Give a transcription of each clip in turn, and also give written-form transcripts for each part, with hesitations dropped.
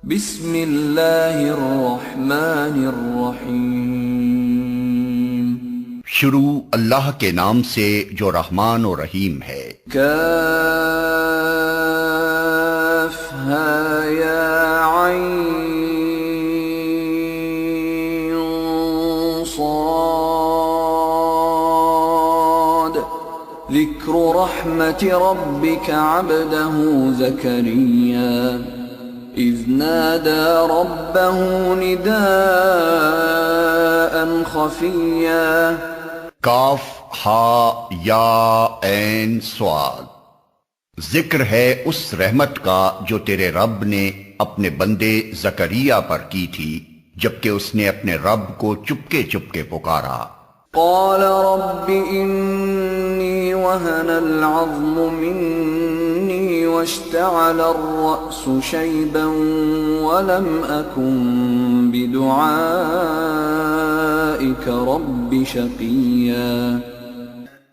بسم اللہ الرحمن الرحیم۔ شروع اللہ کے نام سے جو رحمان و رحیم ہے۔ کاف ہا یا عین صاد ذکر رحمت ربک عبدہ زکریا اذ نادى ربه نداء خفيا۔ کاف ہا یا عین صاد، ذکر ہے اس رحمت کا جو تیرے رب نے اپنے بندے زکریا پر کی تھی جبکہ اس نے اپنے رب کو چپکے چپکے پکارا۔ قال رب إني وهن العظم مني واشتعل الرأس شيبا ولم أكن بدعائك رب شقيا۔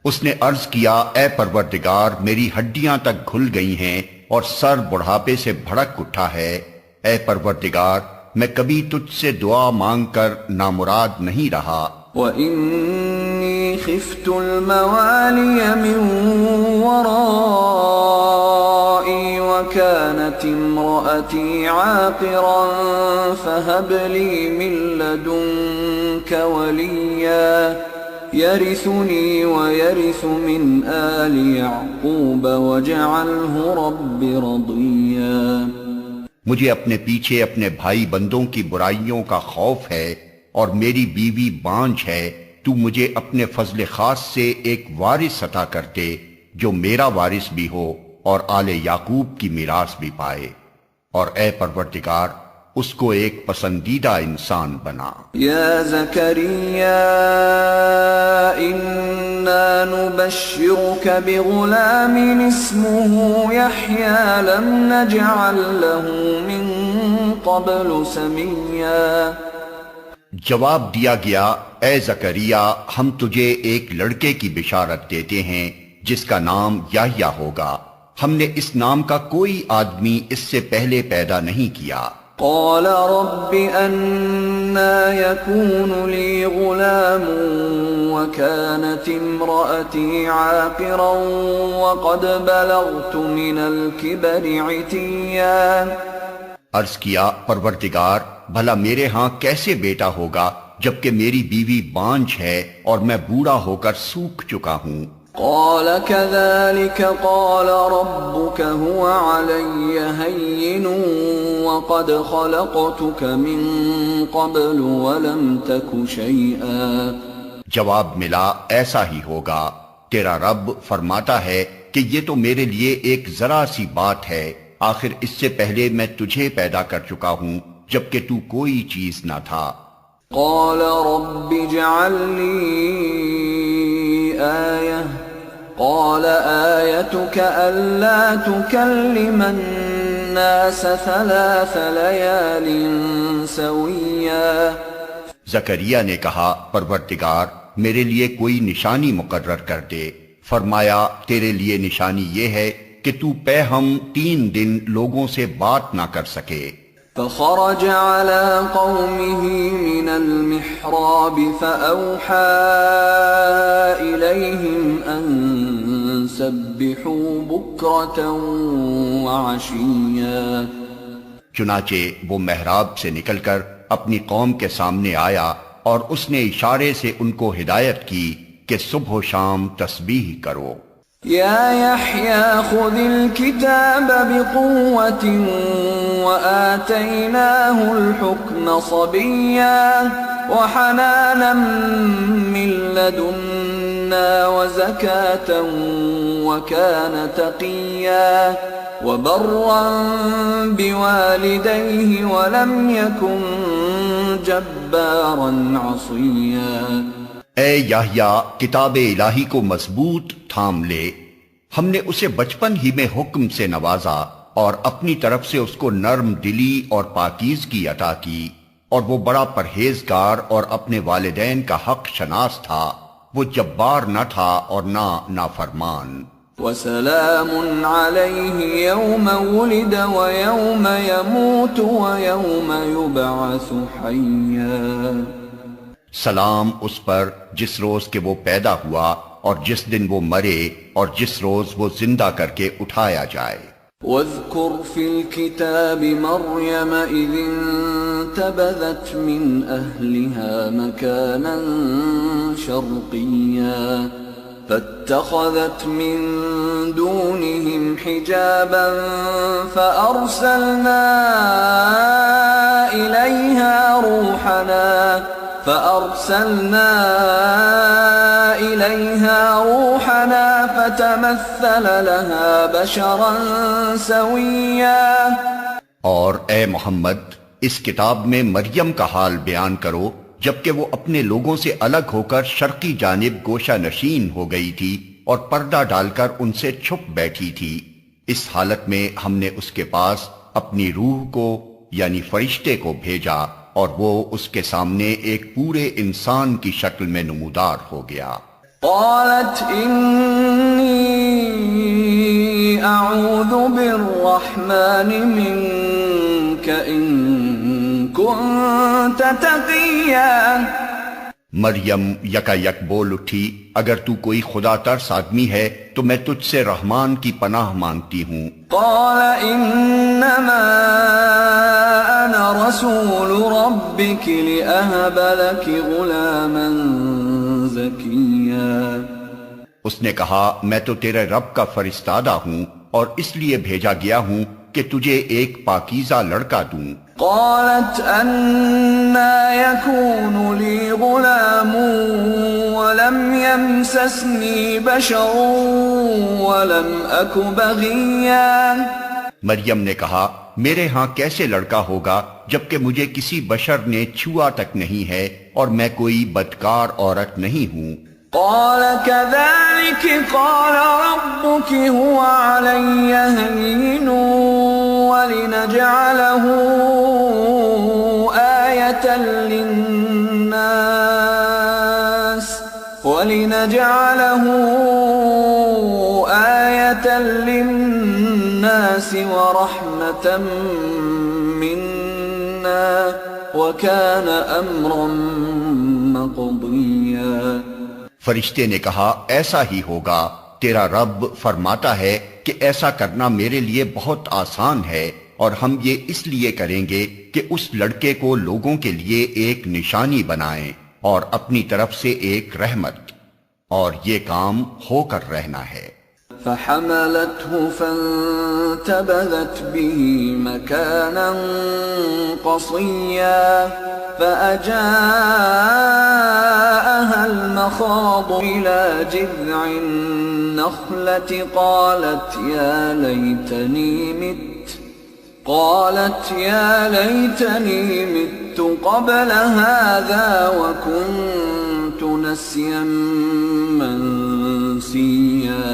اس نے عرض کیا، اے پروردگار میری ہڈیاں تک گھل گئی ہیں اور سر بڑھاپے سے بھڑک اٹھا ہے، اے پروردگار میں کبھی تجھ سے دعا مانگ کر نامراد نہیں رہا۔ وَإِنِّي خِفْتُ الْمَوَالِيَ مِنْ وَرَائِي وَكَانَتِ امْرَأَتِي عَاقِرًا فَهَبْ لِي مِنْ لَدُنْكَ وَلِيًّا يَرِثُنِي وَيَرِثُ مِنْ آلِ يَعْقُوبَ وَاجْعَلْهُ رَبِّ رَضِيًّا۔ مجھے اپنے پیچھے اپنے بھائی بندوں کی برائیوں کا خوف ہے اور میری بیوی بانجھ ہے، تو مجھے اپنے فضل خاص سے ایک وارث عطا کرتے جو میرا وارث بھی ہو اور آل یعقوب کی میراث بھی پائے، اور اے پروردگار اس کو ایک پسندیدہ انسان بنا۔ یا زکریا انا نبشرک بغلام اسمه یحیی لم نجعل له من قبل سمیا۔ جواب دیا گیا، اے زکریا ہم تجھے ایک لڑکے کی بشارت دیتے ہیں جس کا نام یحییٰ ہوگا، ہم نے اس نام کا کوئی آدمی اس سے پہلے پیدا نہیں کیا۔ قال رب أنا يكون لي غلام وكانت امرأتي عاقرا وقد بلغت من الكبر عتيا۔ عرض کیا، پروردگار بھلا میرے ہاں کیسے بیٹا ہوگا جبکہ میری بیوی بانجھ ہے اور میں بوڑھا ہو کر سوکھ چکا ہوں۔ قال كذلك قال ربك هو علي هين وقد خلقتك من قبل ولم تك شيئا۔ جواب ملا، ایسا ہی ہوگا، تیرا رب فرماتا ہے کہ یہ تو میرے لیے ایک ذرا سی بات ہے، آخر اس سے پہلے میں تجھے پیدا کر چکا ہوں جبکہ تو کوئی چیز نہ تھا۔ قال رب اجعل لي آية قال آيتك ألا تكلم الناس 3 ليال سويا۔ زکریا نے کہا، پروردگار میرے لیے کوئی نشانی مقرر کر دے۔ فرمایا، تیرے لیے نشانی یہ ہے کہ تو پہم 3 دن لوگوں سے بات نہ کر سکے۔ فخرج على قومه من المحراب فأوحى إليهم أن سبحوا بكرة وعشيا۔ چنانچہ وہ محراب سے نکل کر اپنی قوم کے سامنے آیا اور اس نے اشارے سے ان کو ہدایت کی کہ صبح و شام تسبیح کرو۔ يا يحيى خذ الكتاب بقوة وآتيناه الحكم صبيا وحنانا من لدنا وزكاة وكان تقيا وبرا بوالديه ولم يكن جبارا عصيا۔ اے یحییٰ کتاب الہی کو مضبوط تھام لے، ہم نے اسے بچپن ہی میں حکم سے نوازا اور اپنی طرف سے اس کو نرم دلی اور پاکیزگی عطا کی، اور وہ بڑا پرہیزگار اور اپنے والدین کا حق شناس تھا، وہ جبار نہ تھا اور نہ نافرمان۔ وسلام علیہ یوم ولد ویوم یموت ویوم یبعث حیا. سلام اس پر جس روز کہ وہ پیدا ہوا اور جس دن وہ مرے اور جس روز وہ زندہ کر کے اٹھایا جائے. واذكر في الكتاب مريم إذ انتبذت من أهلها مكانا شرقيا فاتخذت من دونهم حجابا فأرسلنا إليها روحنا فتمثل لها بشرا سويا. اور اے محمد اس کتاب میں مریم کا حال بیان کرو جبکہ وہ اپنے لوگوں سے الگ ہو کر شرقی جانب گوشہ نشین ہو گئی تھی اور پردہ ڈال کر ان سے چھپ بیٹھی تھی. اس حالت میں ہم نے اس کے پاس اپنی روح کو یعنی فرشتے کو بھیجا اور وہ اس کے سامنے ایک پورے انسان کی شکل میں نمودار ہو گیا. قالت انی اعوذ بالرحمن منک ان کنت تقیا. مریم یکا یک بول اٹھی اگر تو کوئی خدا ترس آدمی ہے تو میں تجھ سے رحمان کی پناہ مانگتی ہوں. قال انما انا رسول ربک لأہب لک غلاما زکیا. اس نے کہا میں تو تیرے رب کا فرستادہ ہوں اور اس لیے بھیجا گیا ہوں کہ تجھے ایک پاکیزہ لڑکا دوں. قالت أنا يكون لي غلام ولم يمسسني بشر ولم أك بغيا. مریم نے کہا میرے ہاں کیسے لڑکا ہوگا جبکہ مجھے کسی بشر نے چھوا تک نہیں ہے اور میں کوئی بدکار عورت نہیں ہوں. قال كذلك قال ربك هو علي هين ولنجعله آية للناس ورحمة منا وكان أمرا مقضيا. فرشتے نے کہا ایسا ہی ہوگا، تیرا رب فرماتا ہے کہ ایسا کرنا میرے لیے بہت آسان ہے اور ہم یہ اس لیے کریں گے کہ اس لڑکے کو لوگوں کے لیے ایک نشانی بنائیں اور اپنی طرف سے ایک رحمت، اور یہ کام ہو کر رہنا ہے. فحملته فانتبذت به مكانا قصيا فأجاءها المخاض إلى جذع النخلة قالت يا ليتني مت قبل هذا وكنت نسيا منسيا.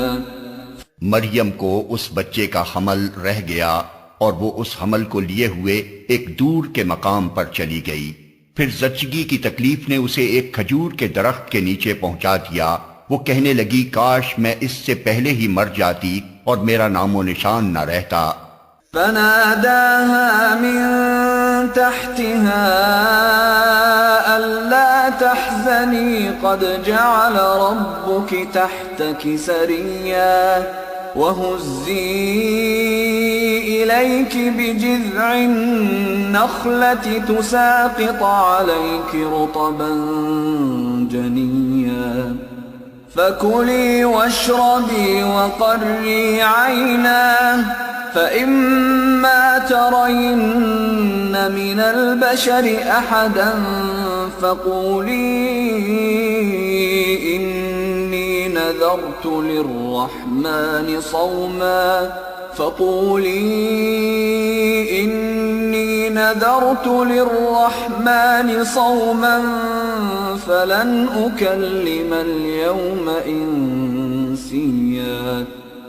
مریم کو اس بچے کا حمل رہ گیا اور وہ اس حمل کو لیے ہوئے ایک دور کے مقام پر چلی گئی. پھر زچگی کی تکلیف نے اسے ایک کھجور کے درخت کے نیچے پہنچا دیا. وہ کہنے لگی کاش میں اس سے پہلے ہی مر جاتی اور میرا نام و نشان نہ رہتا. فناداها من تحتها ألا تحزني قد جعل ربك تحتك سريا وهزي إليك بجذع النخلة تساقط عليك رطبا جنيا فكلي واشربي وقري عينا فإما ترين من البشر أحدا فقولي إني نذرت للرحمن صوما فلن أكلم اليوم إنسيا.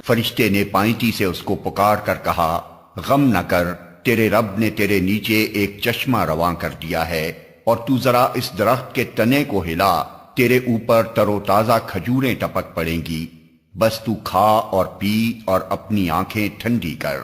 فرشتے نے پائنتی سے اس کو پکار کر کہا غم نہ کر، تیرے رب نے تیرے نیچے ایک چشمہ رواں کر دیا ہے اور تو ذرا اس درخت کے تنے کو ہلا، تیرے اوپر تر و تازہ کھجوریں ٹپک پڑیں گی. بس تو کھا اور پی اور اپنی آنکھیں ٹھنڈی کر۔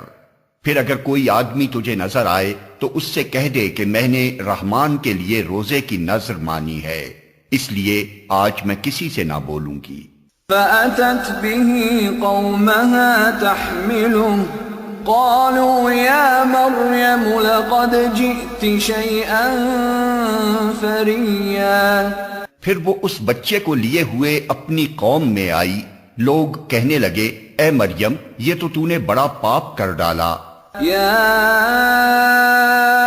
پھر اگر کوئی آدمی تجھے نظر آئے تو اس سے کہہ دے کہ میں نے رحمان کے لیے روزے کی نذر مانی ہے، اس لیے آج میں کسی سے نہ بولوں گی۔ فأتت به قومها تحمله قالوا يا مريم لقد جئت شيئا فريا۔ پھر وہ اس بچے کو لیے ہوئے اپنی قوم میں آئی، لوگ کہنے لگے اے مریم یہ تو نے بڑا پاپ کر ڈالا۔ يا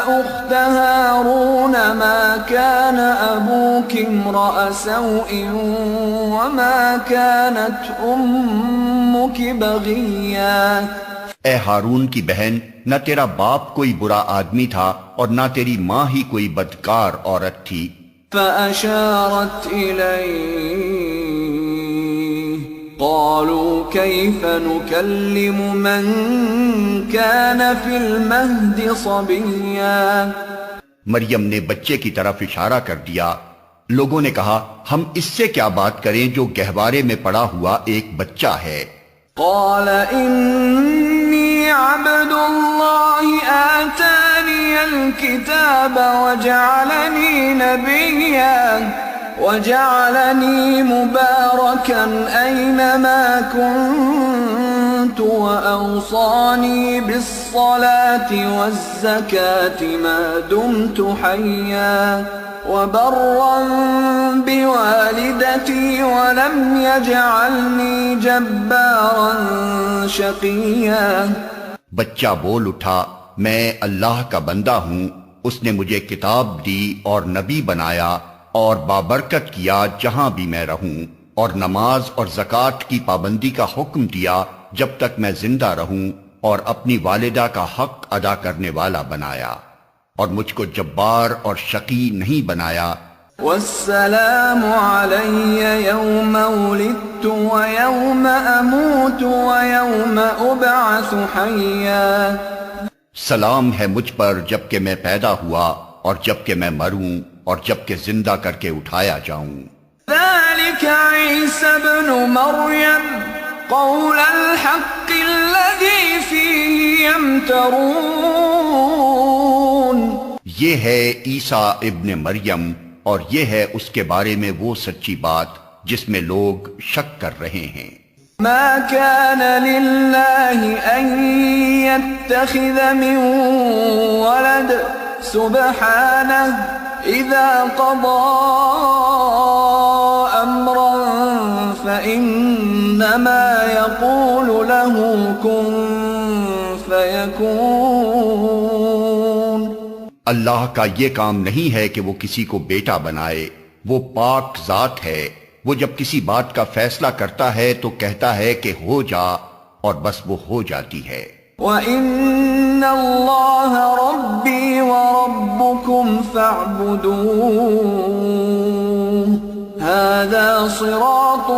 أخت هارون ما كان أبوك امرأ سوء وما كانت أمك بغيا۔ اے ہارون کی بہن، نہ تیرا باپ کوئی برا آدمی تھا اور نہ تیری ماں ہی کوئی بدکار عورت تھی۔ فأشارت إليه قالوا كيف نكلم من كان في المهد صبيا۔ مریم نے بچے کی طرف اشارہ کر دیا۔ لوگوں نے کہا ہم اس سے کیا بات کریں جو گہوارے میں پڑا ہوا ایک بچہ ہے۔ قال إني عبد الله آتاني الكتاب وجعلني نبيا وجعلني مباركا أينما كنت وأوصاني بالصلاة والزكاة ما دمت حيا وبرا بوالدتي ولم يجعلني جبارا شقيا۔ بچہ بول اٹھا میں اللہ کا بندہ ہوں، اس نے مجھے کتاب دی اور نبی بنایا اور بابرکت کیا جہاں بھی میں رہوں، اور نماز اور زکوٰۃ کی پابندی کا حکم دیا جب تک میں زندہ رہوں، اور اپنی والدہ کا حق ادا کرنے والا بنایا، اور مجھ کو جبار اور شقی نہیں بنایا۔ والسلام علی یوم ولدت ویوم اموت ویوم ابعث حیا۔ سلام ہے مجھ پر جب کہ میں پیدا ہوا اور جب کہ میں مروں اور جب کہ زندہ کر کے اٹھایا جاؤں۔ ذلك عیسی ابن مریم قول الحق الذی فیہ یمترون۔ یہ ہے عیسیٰ ابن مریم اور یہ ہے اس کے بارے میں وہ سچی بات جس میں لوگ شک کر رہے ہیں۔ ما كان لله أن يتخذ من ولد سبحانه إذا قضى أمرا فإنما يقول له كن فيكون۔ اللہ کا یہ کام نہیں ہے کہ وہ کسی کو بیٹا بنائے، وہ پاک ذات ہے، وہ جب کسی بات کا فیصلہ کرتا ہے تو کہتا ہے کہ ہو جا اور بس وہ ہو جاتی ہے۔ وَإِنَّ اللَّهَ رَبِّي وَرَبُّكُمْ فَاعْبُدُوهُ هَذَا صِرَاطٌ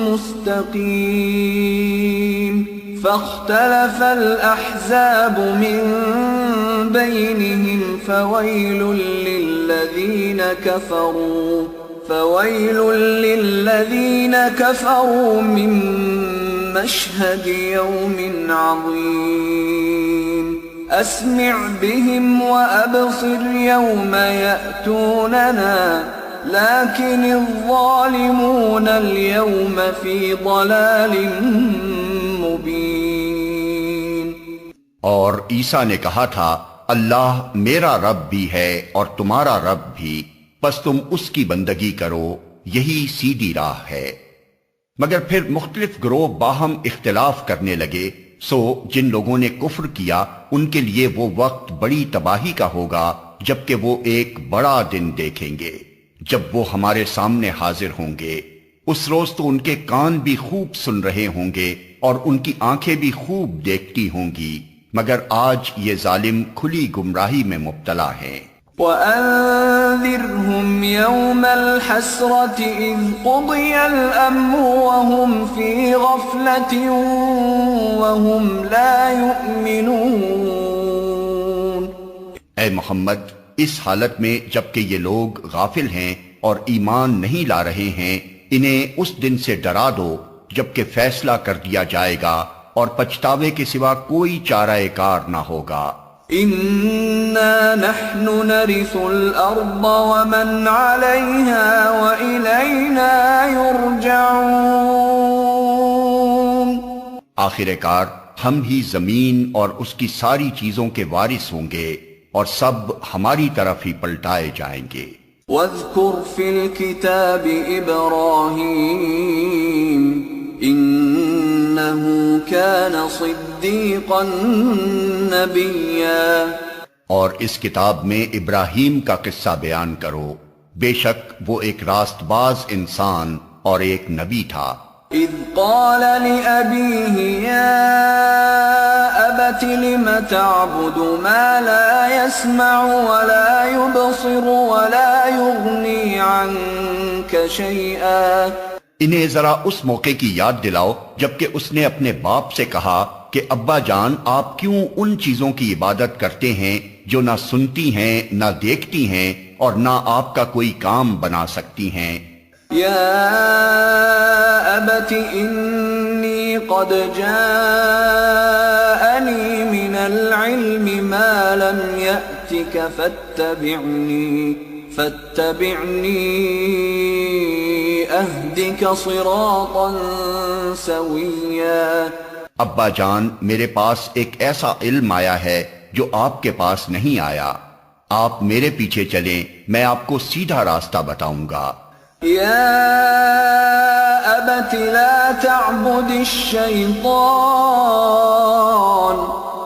مُسْتَقِيمٌ۔ فَاخْتَلَفَ الْأَحْزَابُ مِنْ بَيْنِهِمْ فَوَيْلٌ لِلَّذِينَ كَفَرُوا مِنْ مَشْهَدِ يَوْمٍ عَظِيمٍ۔ أَسْمِعْ بِهِمْ وَأَبْصِرْ يَوْمَ يَأْتُونَنَا لَكِنِ الظَّالِمُونَ الْيَوْمَ فِي ضَلَالٍ مُبِينٍ۔ اور عیسیٰ نے کہا تھا اللہ میرا رب بھی ہے اور تمہارا رب بھی، پس تم اس کی بندگی کرو، یہی سیدھی راہ ہے۔ مگر پھر مختلف گروہ باہم اختلاف کرنے لگے، سو جن لوگوں نے کفر کیا ان کے لیے وہ وقت بڑی تباہی کا ہوگا جبکہ وہ ایک بڑا دن دیکھیں گے جب وہ ہمارے سامنے حاضر ہوں گے۔ اس روز تو ان کے کان بھی خوب سن رہے ہوں گے اور ان کی آنکھیں بھی خوب دیکھتی ہوں گی، مگر آج یہ ظالم کھلی گمراہی میں مبتلا ہیں۔ وَأَنذِرْهُمْ يَوْمَ الْحَسْرَةِ إِذْ قُضِيَ الْأَمْرُ وَهُمْ فِي غَفْلَةٍ وَهُمْ لَا يُؤْمِنُونَ۔ اے محمد اس حالت میں جبکہ یہ لوگ غافل ہیں اور ایمان نہیں لا رہے ہیں، انہیں اس دن سے ڈرا دو جبکہ فیصلہ کر دیا جائے گا اور پچھتاوے کے سوا کوئی چارہ کار نہ ہوگا۔ اِنَّا نَحْنُ نَرِثُ الْأَرْضَ وَمَنْ عَلَيْهَا وَإِلَيْنَا يُرْجَعُونَ۔ آخر کار ہم ہی زمین اور اس کی ساری چیزوں کے وارث ہوں گے اور سب ہماری طرف ہی پلٹائے جائیں گے۔ وَاذْكُرْ فِي الْكِتَابِ إِبْرَاهِيمَ إِنَّهُ كَانَ صِدِّيقًا نَبِيًّا۔ اور اس کتاب میں ابراہیم کا قصہ بیان کرو، بے شک وہ ایک راست باز انسان اور ایک نبی تھا۔ اذ قال لأبيه يا أبت لم تعبد ما لا يسمع ولا يبصر ولا يغني عنك شيئا۔ انہیں ذرا اس موقع کی یاد دلاؤ جبکہ اس نے اپنے باپ سے کہا کہ ابا جان آپ کیوں ان چیزوں کی عبادت کرتے ہیں جو نہ سنتی ہیں نہ دیکھتی ہیں اور نہ آپ کا کوئی کام بنا سکتی ہیں۔ یا ابت انی قد جاءنی من العلم ما لم یأتک فاتبعنی اہدک صراطا سویا۔ ابا جان میرے پاس ایک ایسا علم آیا ہے جو آپ کے پاس نہیں آیا، آپ میرے پیچھے چلیں میں آپ کو سیدھا راستہ بتاؤں گا۔ یا ابت لا تعبد الشیطان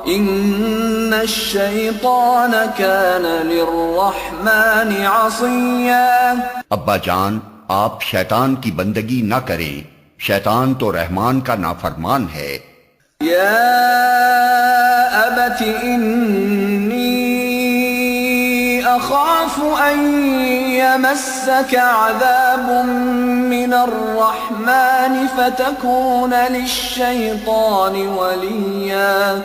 ان الشیطان کان للرحمن عصیا۔ ابا جان آپ شیطان کی بندگی نہ کریں، شیطان تو رحمان کا نافرمان ہے۔ یا ابت انی اخاف ان یمسک عذاب من الرحمن فتکون للشیطان ولیا۔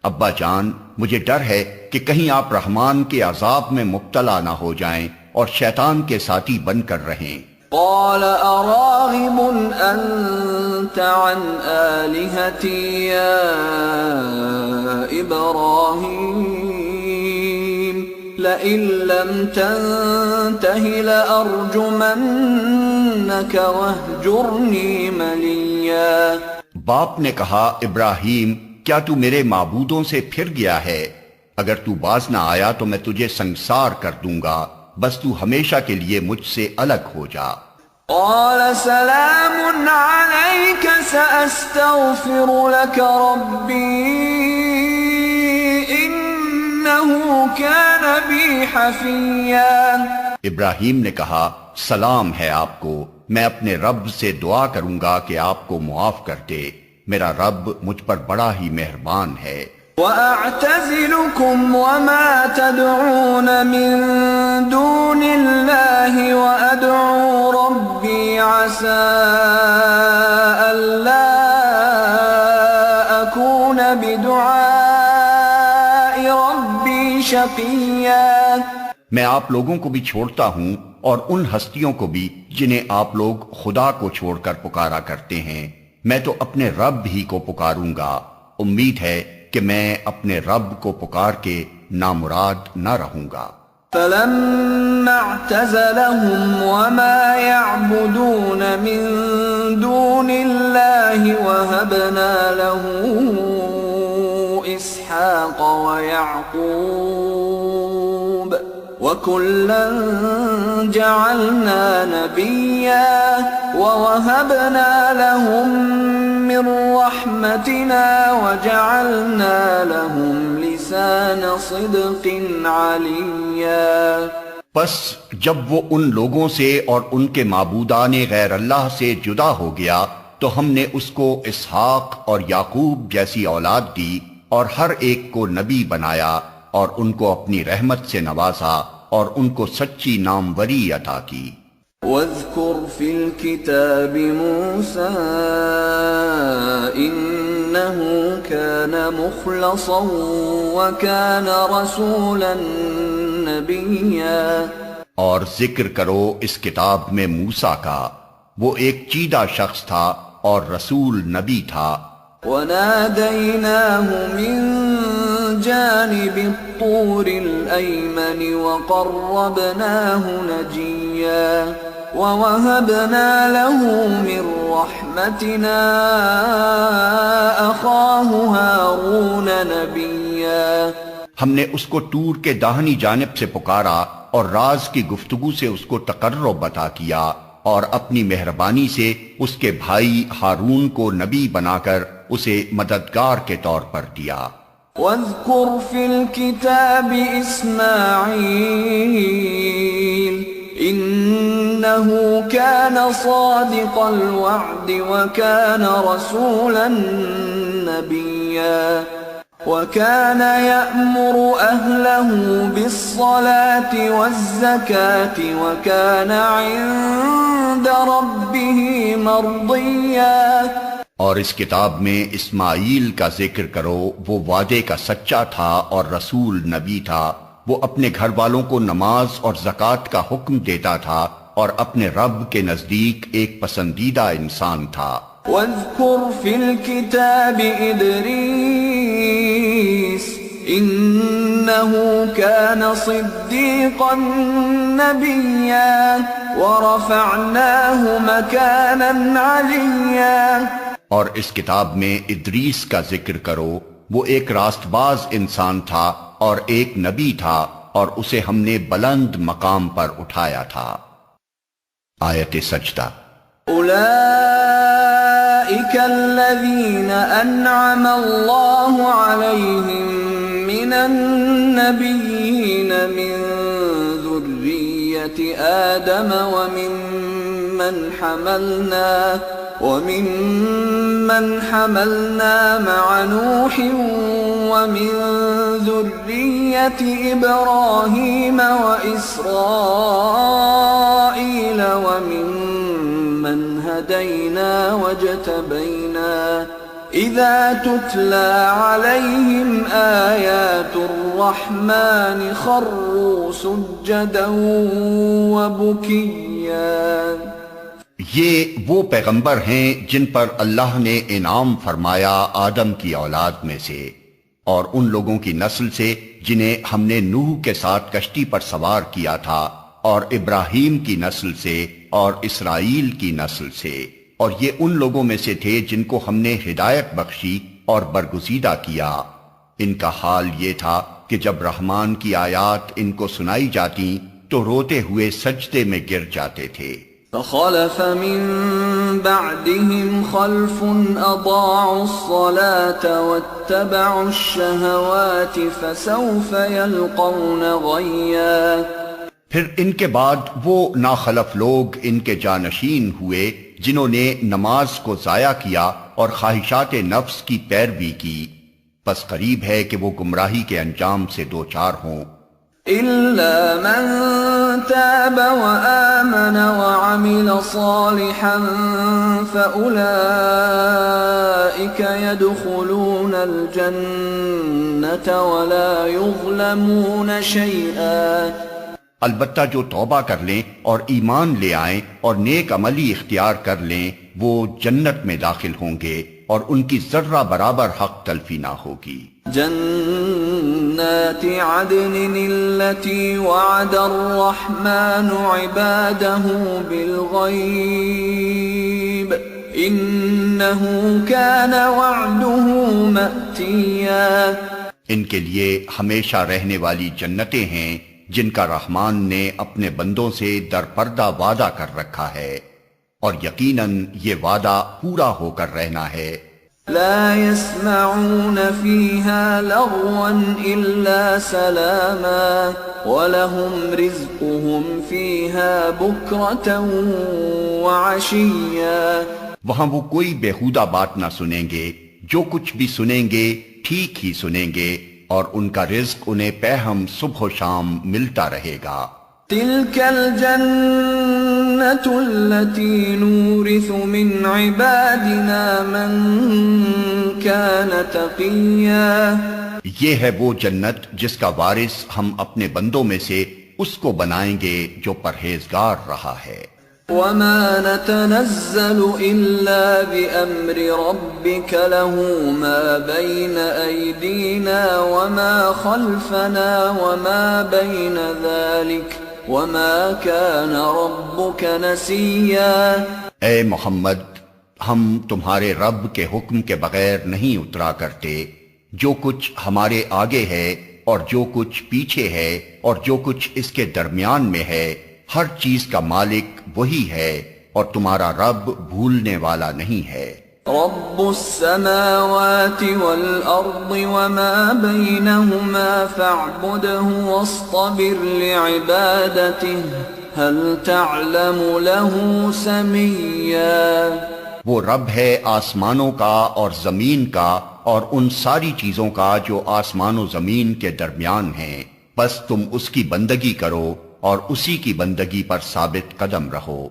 ابا جان مجھے ڈر ہے کہ کہیں آپ رحمان کے عذاب میں مبتلا نہ ہو جائیں اور شیطان کے ساتھی بن کر رہیں۔ قال اراغب انت عن آلهتی یا ابراہیم لئن لم تنتہ لأرجمنک واہجرنی ملیا۔ باپ نے کہا ابراہیم کیا تو میرے معبودوں سے پھر گیا ہے؟ اگر تو باز نہ آیا تو میں تجھے سنگسار کر دوں گا، بس تو ہمیشہ کے لیے مجھ سے الگ ہو جا۔ قال سلام علیک سأستغفر لک ربی انہ کان بی حفیا۔ ابراہیم نے کہا سلام ہے آپ کو، میں اپنے رب سے دعا کروں گا کہ آپ کو معاف کر دے، میرا رب مجھ پر بڑا ہی مہربان ہے۔ وَأَعْتَزِلُكُمْ وَمَا تَدْعُونَ مِن دُونِ اللَّهِ وَأَدْعُو رَبِّي عَسَىٰ أَلَّا أَكُونَ بِدُعَاءِ رَبِّي شَقِيًّا۔ میں آپ لوگوں کو بھی چھوڑتا ہوں اور ان ہستیوں کو بھی جنہیں آپ لوگ خدا کو چھوڑ کر پکارا کرتے ہیں، میں تو اپنے رب ہی کو پکاروں گا، امید ہے کہ میں اپنے رب کو پکار کے نامراد نہ رہوں گا۔ فَلَمَّا اعْتَزَلَهُمْ وَمَا يَعْبُدُونَ مِن دُونِ اللَّهِ وَهَبْنَا لَهُ إِسْحَاقَ وَيَعْقُوبَ وَكُلًّا جَعَلْنَا نَبِيًّا وَوَهَبْنَا لَهُم مِّن رَّحْمَتِنَا وَجَعَلْنَا لَهُمْ لِسَانَ صِدْقٍ عَلِيًّا۔ پس جب وہ ان لوگوں سے اور ان کے معبودان غیر اللہ سے جدا ہو گیا تو ہم نے اس کو اسحاق اور یعقوب جیسی اولاد دی اور ہر ایک کو نبی بنایا اور ان کو اپنی رحمت سے نوازا اور ان کو سچی ناموری عطا کی۔ وَاذْكُرْ فِي الْكِتَابِ مُوسَىٰ إِنَّهُ كَانَ مُخْلَصًا وَكَانَ رَسُولًا نَبِيًّا۔ اور ذکر کرو اس کتاب میں موسیٰ کا، وہ ایک چیدہ شخص تھا اور رسول نبی تھا۔ وناديناه من جانب الطور الأيمن وقربناه نجيا ووهبنا له من رحمتنا أخاه هارون نبيا۔ ہم نے اس کو طور کے داہنی جانب سے پکارا اور راز کی گفتگو سے اس کو تقرب عطا کیا، اور اپنی مہربانی سے اس کے بھائی ہارون کو نبی بنا کر اسے مددگار کے طور پر دیا۔ واذكر في الكتاب إسماعيل إنه كان صادق الوعد وكان رسولا نبيا وكان يأمر أهله بالصلاة والزكاة وكان عند ربه مرضيا۔ اور اس کتاب میں اسماعیل کا ذکر کرو، وہ وعدے کا سچا تھا اور رسول نبی تھا، وہ اپنے گھر والوں کو نماز اور زکوٰۃ کا حکم دیتا تھا اور اپنے رب کے نزدیک ایک پسندیدہ انسان تھا۔ واذكر في الكتاب إدريس إنه كان صديقا نبيا ورفعناه مكانا عليا۔ اور اس کتاب میں ادریس کا ذکر کرو، وہ ایک راست باز انسان تھا اور ایک نبی تھا، اور اسے ہم نے بلند مقام پر اٹھایا تھا۔ آیت سجدہ۔ أولئك الذين أنعم الله عليهم من النبيين من ذرية آدم ومن حملنا مع نوح ومن ذرية إبراهيم وإسرائيل وممن هدينا واجتبينا إذا تتلى عليهم آيات الرحمن خروا سجدا وبكيا۔ یہ وہ پیغمبر ہیں جن پر اللہ نے انعام فرمایا آدم کی اولاد میں سے اور ان لوگوں کی نسل سے جنہیں ہم نے نوح کے ساتھ کشتی پر سوار کیا تھا، اور ابراہیم کی نسل سے اور اسرائیل کی نسل سے، اور یہ ان لوگوں میں سے تھے جن کو ہم نے ہدایت بخشی اور برگزیدہ کیا۔ ان کا حال یہ تھا کہ جب رحمان کی آیات ان کو سنائی جاتی تو روتے ہوئے سجدے میں گر جاتے تھے۔ فخلف من بعدهم خلف أضاعوا الصلاة واتبعوا الشهوات فسوف يلقون غيا۔ پھر ان کے بعد وہ ناخلف لوگ ان کے جانشین ہوئے جنہوں نے نماز کو ضائع کیا اور خواہشات نفس کی پیروی کی، پس قریب ہے کہ وہ گمراہی کے انجام سے دوچار ہوں۔ إلا من تاب وآمن وعمل صالحا فأولئك يدخلون الجنة ولا يظلمون شيئا۔ البتہ جو توبہ کر لیں اور ایمان لے آئیں اور نیک عملی اختیار کر لیں وہ جنت میں داخل ہوں گے اور ان کی ذرہ برابر حق تلفی نہ ہوگی۔ جنات عدن التي وعد الرحمن عباده بالغيب إنه كان وعده مأتيا۔ ان کے لیے ہمیشہ رہنے والی جنتیں ہیں جن کا رحمان نے اپنے بندوں سے در پردہ وعدہ کر رکھا ہے، اور یقیناً یہ وعدہ پورا ہو کر رہنا ہے۔ لا يسمعون فيها لغوا إلا سلاما ولهم رزقهم فيها بكرة وعشيا۔ وہاں وہ کوئی بیہودہ بات نہ سنیں گے، جو کچھ بھی سنیں گے ٹھیک ہی سنیں گے، اور ان کا رزق انہیں پہم صبح و شام ملتا رہے گا۔ تلك الجنة التي نورث من عبادنا من كان تقيا۔ یہ ہے وہ جنت جس کا وارث ہم اپنے بندوں میں سے اس کو بنائیں گے جو پرہیزگار رہا ہے۔ وما نتنزل إلا بأمر ربك له ما بين أيدينا وما خلفنا وما بين ذلك وما كان ربك نسيا۔ اے محمد، ہم تمہارے رب کے حکم کے بغیر نہیں اترا کرتے۔ جو کچھ ہمارے آگے ہے اور جو کچھ پیچھے ہے اور جو کچھ اس کے درمیان میں ہے، ہر چیز کا مالک وہی ہے، اور تمہارا رب بھولنے والا نہیں ہے۔ رب السماوات والأرض وما بينهما فاعبده واصطبر لعبادته هل تعلم له سميا۔ وہ رب ہے آسمانوں کا اور زمین کا اور ان ساری چیزوں کا جو آسمان و زمین کے درمیان ہیں، بس تم اس کی بندگی کرو اور اسی کی بندگی پر ثابت قدم رہو۔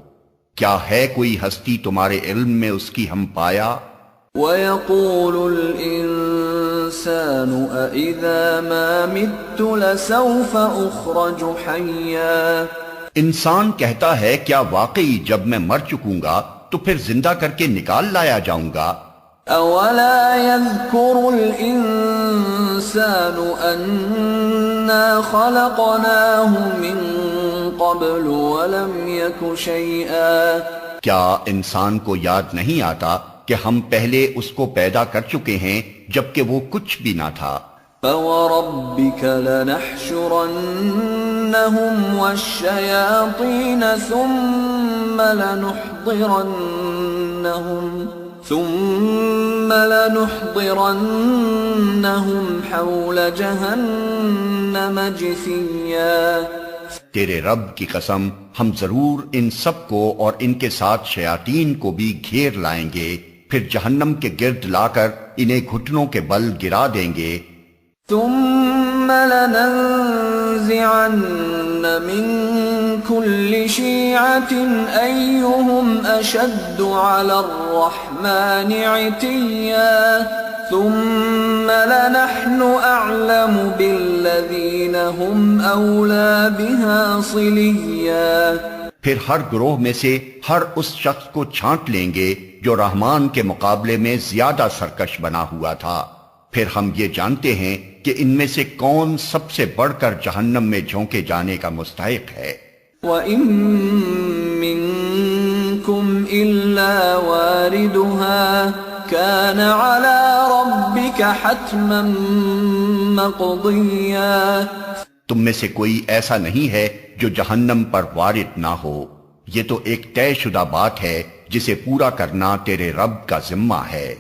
کیا ہے کوئی ہستی تمہارے علم میں اس کی ہم پایا؟ وَيَقُولُ الْإِنسَانُ أَإِذَا مَا مِتُّ لَسَوْفَ أُخْرَجُ حَيًّا۔ انسان کہتا ہے کیا واقعی جب میں مر چکوں گا تو پھر زندہ کر کے نکال لایا جاؤں گا؟ أَوَلَا يَذْكُرُ الْإِنسَانُ أَنَّا خَلَقْنَاهُ مِن قَبْلُ وَلَمْ يَكُ شَيْئًا۔ کیا انسان کو یاد نہیں آتا کہ ہم پہلے اس کو پیدا کر چکے ہیں جبکہ وہ کچھ بھی نہ تھا؟ فَوَرَبِّكَ لَنَحْشُرَنَّهُمْ وَالشَّيَاطِينَ ثُمَّ لَنُحْضِرَنَّهُمْ حَوْلَ جَهَنَّمَ جِثِيًّا۔ تیرے رب کی قسم، ہم ضرور ان سب کو اور ان کے ساتھ شیاطین کو بھی گھیر لائیں گے، پھر جہنم کے گرد لا کر انہیں گھٹنوں کے بل گرا دیں گے۔ ثم لننزعن من كل شيعة أيهم أشد على الرحمن عتيا ثم لنحن أعلم بالذين هم أولى بها صليا۔ پھر ہر گروہ میں سے ہر اس شخص کو چھانٹ لیں گے جو رحمان کے مقابلے میں زیادہ سرکش بنا ہوا تھا، پھر ہم یہ جانتے ہیں کہ ان میں سے کون سب سے بڑھ کر جہنم میں جھونکے جانے کا مستحق ہے۔ وَإِن مِّنكُمْ إِلَّا وَارِدُهَا كَانَ عَلَى رَبِّكَ حَتْمًا مَّقْضِيًّا۔ تم میں سے کوئی ایسا نہیں ہے جو جہنم پر وارد نہ ہو، یہ تو ایک طے شدہ بات ہے جسے پورا کرنا تیرے رب کا ذمہ ہے۔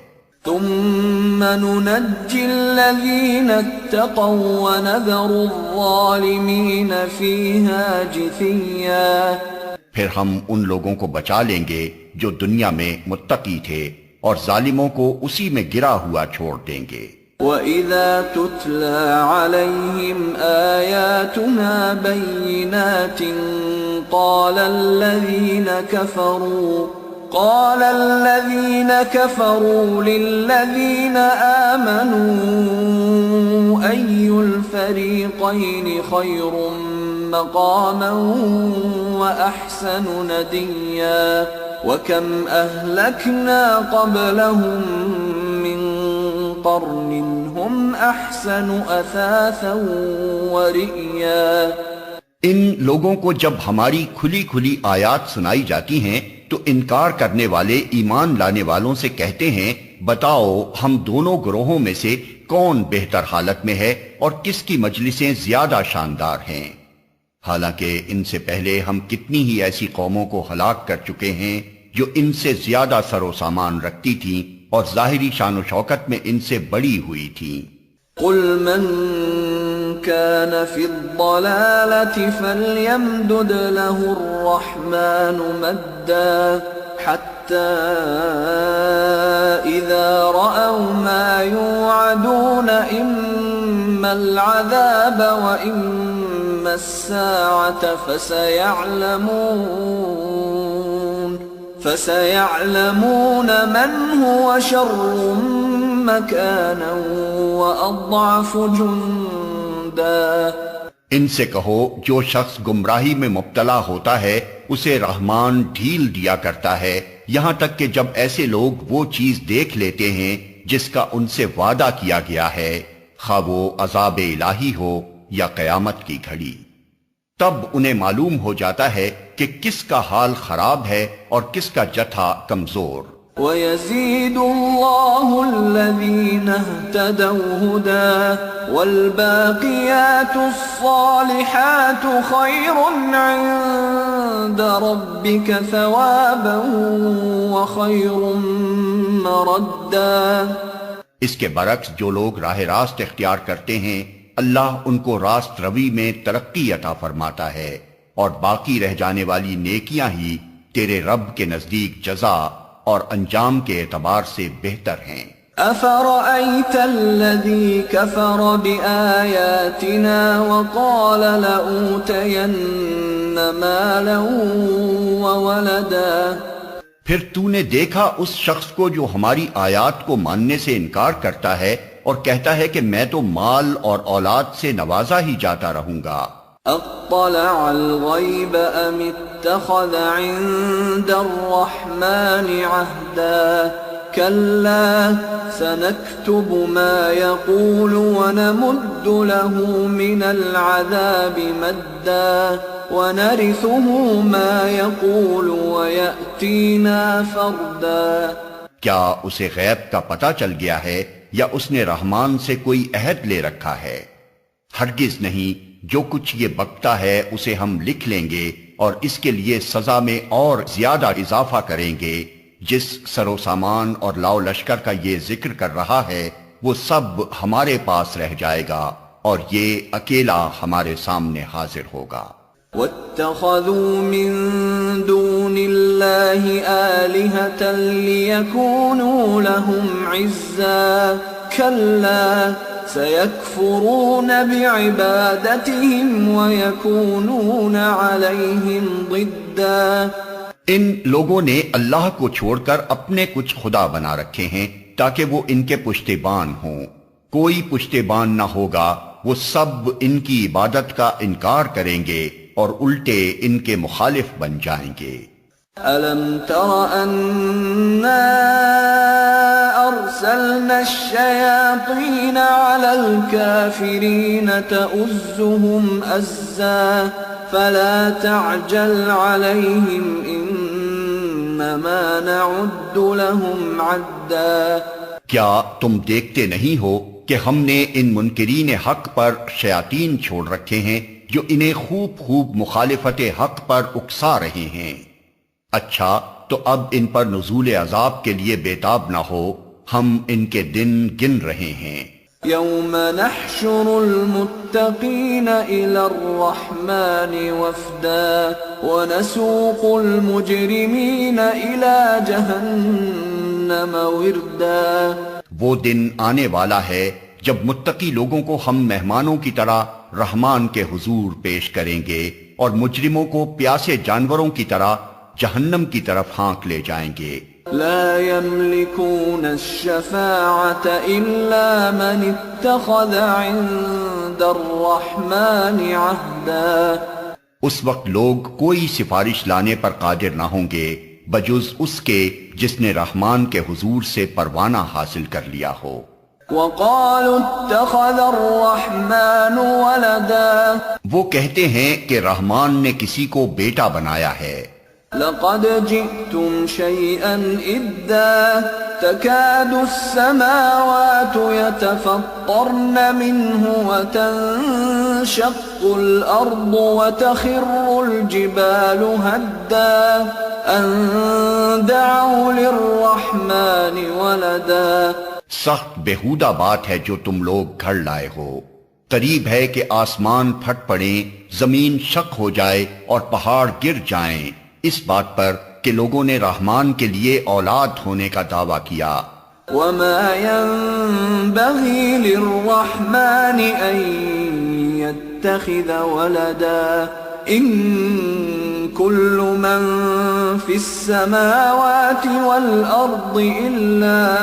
ثم ننجي الذين اتقوا ونذر الظالمين فيها جثيا۔ پھر ہم ان لوگوں کو بچا لیں گے جو دنیا میں متقی تھے اور ظالموں کو اسی میں گرا ہوا چھوڑ دیں گے۔ وَإِذَا تُتْلَى عَلَيْهِمْ آيَاتُنَا بَيِّنَاتٍ قَالَ الَّذِينَ كَفَرُوا لِلَّذِينَ آمَنُوا أَيُّ الْفَرِيقَيْنِ خَيْرٌ مَّقَامًا وَأَحْسَنُ نَدِيًّا وَكَمْ أَهْلَكْنَا قَبْلَهُم مِّن قَرْنٍ هُمْ أَحْسَنُ أَثَاثًا وَرِئْيًا۔ ان لوگوں کو جب ہماری کھلی کھلی آیات سنائی جاتی ہیں تو انکار کرنے والے ایمان لانے والوں سے کہتے ہیں بتاؤ ہم دونوں گروہوں میں سے کون بہتر حالت میں ہے اور کس کی مجلسیں زیادہ شاندار ہیں، حالانکہ ان سے پہلے ہم کتنی ہی ایسی قوموں کو ہلاک کر چکے ہیں جو ان سے زیادہ سر و سامان رکھتی تھیں اور ظاہری شان و شوکت میں ان سے بڑی ہوئی تھیں۔ قل من كان في الضلالة فليمدد له الرحمن مدا حتى إذا رأوا ما يوعدون إما العذاب وإما الساعة فسيعلمون من هو شر مكانا وأضعف جندا۔ ان سے کہو جو شخص گمراہی میں مبتلا ہوتا ہے اسے رحمان ڈھیل دیا کرتا ہے یہاں تک کہ جب ایسے لوگ وہ چیز دیکھ لیتے ہیں جس کا ان سے وعدہ کیا گیا ہے، خواہ وہ عذاب الہی ہو یا قیامت کی گھڑی، تب انہیں معلوم ہو جاتا ہے کہ کس کا حال خراب ہے اور کس کا جتھا کمزور۔ وَيَزِيدُ اللَّهُ الَّذِينَ اهْتَدَوْا هُدًى وَالْبَاقِيَاتُ الصَّالِحَاتُ خَيْرٌ عِندَ رَبِّكَ ثَوَابًا وَخَيْرٌ مَّرَدًّا۔ اس کے برعکس جو لوگ راہ راست اختیار کرتے ہیں اللہ ان کو راست روی میں ترقی عطا فرماتا ہے، اور باقی رہ جانے والی نیکیاں ہی تیرے رب کے نزدیک جزا اور انجام کے اعتبار سے بہتر ہیں۔ أَفَرَأَيْتَ الَّذِي كَفَرَ بِآيَاتِنَا وَقَالَ لَأُوتَيَنَّ مَالًا وَوَلَدًا۔ پھر تو نے دیکھا اس شخص کو جو ہماری آیات کو ماننے سے انکار کرتا ہے اور کہتا ہے کہ میں تو مال اور اولاد سے نوازا ہی جاتا رہوں گا۔ اطلع الغیب ام اتخذ عند الرحمن عہدا کلا سنکتب ما يقول ونمد له من العذاب مدا ونرثه ما يقول ويأتينا فردا۔ کیا اسے غیب کا پتہ چل گیا ہے یا اس نے رحمان سے کوئی عہد لے رکھا ہے؟ ہرگز نہیں، جو کچھ یہ بکتا ہے اسے ہم لکھ لیں گے اور اس کے لیے سزا میں اور زیادہ اضافہ کریں گے۔ جس سر و سامان اور لاؤ لشکر کا یہ ذکر کر رہا ہے وہ سب ہمارے پاس رہ جائے گا اور یہ اکیلا ہمارے سامنے حاضر ہوگا۔ وَاتَّخَذُوا مِن دُونِ اللَّهِ آلِهَةً لِيَكُونُوا لَهُمْ عِزًّا كَلَّا سَيَكْفُرُونَ بِعِبَادَتِهِمْ وَيَكُونُونَ عَلَيْهِمْ ضِدًّا۔ ان لوگوں نے اللہ کو چھوڑ کر اپنے کچھ خدا بنا رکھے ہیں تاکہ وہ ان کے پشتیبان ہوں۔ کوئی پشتیبان نہ ہوگا، وہ سب ان کی عبادت کا انکار کریں گے اور الٹے ان کے مخالف بن جائیں گے۔ أَلَمْ تَرَ أَنَّا أَرْسَلْنَا الشَّيَاطِينَ عَلَى الْكَافِرِينَ تَؤُزُّهُمْ أَزًّا فَلَا تَعْجَلْ عَلَيْهِمْ إِنَّمَا نَعُدُّ لَهُمْ عَدًّا۔ کیا تم دیکھتے نہیں ہو کہ ہم نے ان منکرین حق پر شیاطین چھوڑ رکھے ہیں جو انہیں خوب خوب مخالفت حق پر اکسا رہے ہیں؟ اچھا تو اب ان پر نزول عذاب کے لیے بےتاب نہ ہو، ہم ان کے دن گن رہے ہیں۔ يَوْمَ نَحْشُرُ الْمُتَّقِينَ إِلَى الرَّحْمَنِ وَفْدًا وَنَسُوقُ الْمُجْرِمِينَ إِلَى جَهَنَّمَ وِرْدًا۔ وہ دن آنے والا ہے جب متقی لوگوں کو ہم مہمانوں کی طرح رحمان کے حضور پیش کریں گے اور مجرموں کو پیاسے جانوروں کی طرح جہنم کی طرف ہانک لے جائیں گے۔ لا يملكون الشفاعة إلا من اتخذ عند الرحمن عهدا۔ اس وقت لوگ کوئی سفارش لانے پر قادر نہ ہوں گے بجز اس کے جس نے رحمان کے حضور سے پروانہ حاصل کر لیا ہو۔ وقالوا اتخذ الرحمن ولدا۔ وہ کہتے ہیں کہ رحمان نے کسی کو بیٹا بنایا ہے۔ لقد جئتم شيئا إدا تكاد السماوات يتفطرن منه وتنشق الأرض وتخر الجبال هدا أن دعوا للرحمن ولدا۔ سخت بےہودہ بات ہے جو تم لوگ گھڑ لائے ہو۔ قریب ہے کہ آسمان پھٹ پڑیں، زمین شق ہو جائے اور پہاڑ گر جائیں اس بات پر کہ لوگوں نے رحمان کے لیے اولاد ہونے کا دعویٰ کیا۔ وما ينبغي للرحمن أن يتخذ ولدا إن كل من في السماوات والأرض إلا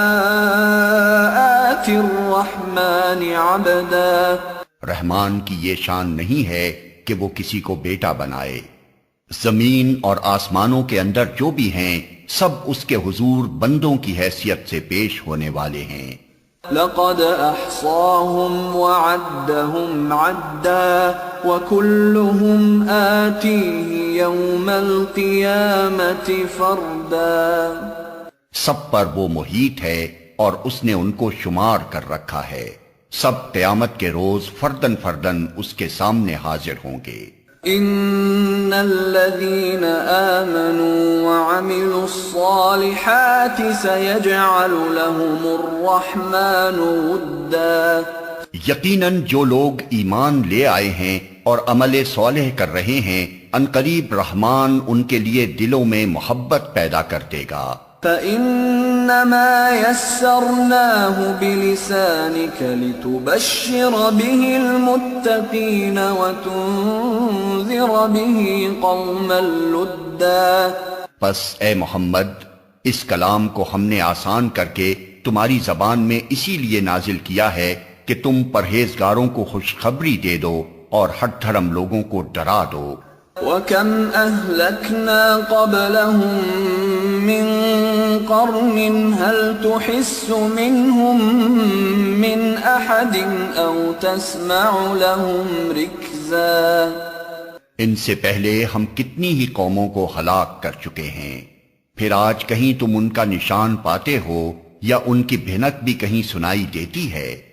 آتي الرحمن عبدا۔ رحمان کی یہ شان نہیں ہے کہ وہ کسی کو بیٹا بنائے۔ زمین اور آسمانوں کے اندر جو بھی ہیں سب اس کے حضور بندوں کی حیثیت سے پیش ہونے والے ہیں۔ لقد احصاهم وعدهم عدا وكلهم آتيه يوم القيامة فردا۔ سب پر وہ محیط ہے اور اس نے ان کو شمار کر رکھا ہے، سب قیامت کے روز فردن فردن اس کے سامنے حاضر ہوں گے۔ ان الذين آمنوا وعملوا الصالحات سيجعل لهم الرحمن ودا۔ یقیناً جو لوگ ایمان لے آئے ہیں اور عمل صالح کر رہے ہیں، عنقریب رحمان ان کے لیے دلوں میں محبت پیدا کر دے گا۔ فإنما يسرناه بلسانك لتبشر به المتقين وتنذر به قوما لدا۔ پس اے محمد، اس کلام کو ہم نے آسان کر کے تمہاری زبان میں اسی لیے نازل کیا ہے کہ تم پرہیزگاروں کو خوشخبری دے دو اور ہٹ دھرم لوگوں کو ڈرا دو۔ وَكَمْ أَهْلَكْنَا قَبْلَهُمْ مِنْ قَرْنٍ هَلْ تُحِسُّ مِنْهُمْ مِنْ أَحَدٍ أَوْ تَسْمَعُ لَهُمْ رِكْزًا۔ ان سے پہلے ہم کتنی ہی قوموں کو ہلاک کر چکے ہیں، پھر آج کہیں تم ان کا نشان پاتے ہو یا ان کی بھنک بھی کہیں سنائی دیتی ہے؟